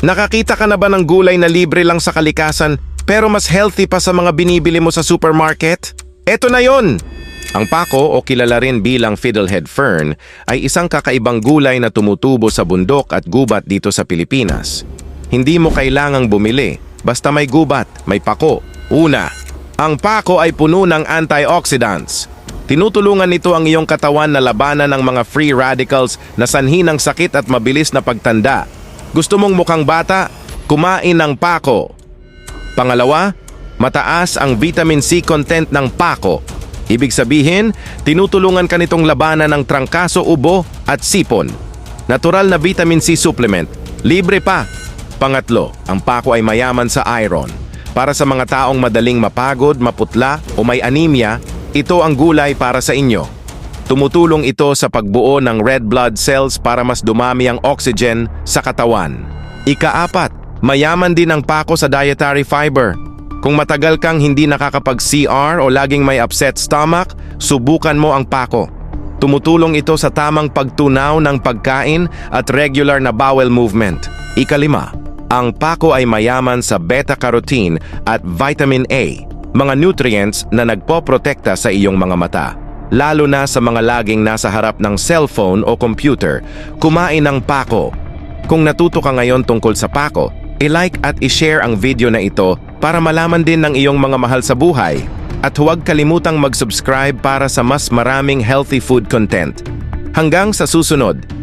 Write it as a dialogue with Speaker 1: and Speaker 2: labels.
Speaker 1: Nakakita ka na ba ng gulay na libre lang sa kalikasan pero mas healthy pa sa mga binibili mo sa supermarket? Eto na yon! Ang pako o kilala rin bilang fiddlehead fern ay isang kakaibang gulay na tumutubo sa bundok at gubat dito sa Pilipinas. Hindi mo kailangang bumili, basta may gubat, may pako. Una, ang pako ay puno ng antioxidants. Tinutulungan nito ang iyong katawan na labanan ng mga free radicals na sanhi ng sakit at mabilis na pagtanda. Gusto mong mukhang bata? Kumain ng pako. Pangalawa, mataas ang vitamin C content ng pako. Ibig sabihin, tinutulungan ka nitong labanan ng trangkaso, ubo at sipon. Natural na vitamin C supplement. Libre pa. Pangatlo, ang pako ay mayaman sa iron. Para sa mga taong madaling mapagod, maputla o may anemia, ito ang gulay para sa inyo. Tumutulong ito sa pagbuo ng red blood cells para mas dumami ang oxygen sa katawan. Ikaapat, mayaman din ang pako sa dietary fiber. Kung matagal kang hindi nakakapag-CR o laging may upset stomach, subukan mo ang pako. Tumutulong ito sa tamang pagtunaw ng pagkain at regular na bowel movement. Ikalima, ang pako ay mayaman sa beta-carotene at vitamin A, mga nutrients na nagpoprotekta sa iyong mga mata. Lalo na sa mga laging nasa harap ng cellphone o computer, kumain ng pako. Kung natuto ka ngayon tungkol sa pako, i-like at i-share ang video na ito para malaman din ng iyong mga mahal sa buhay. At huwag kalimutang mag-subscribe para sa mas maraming healthy food content. Hanggang sa susunod!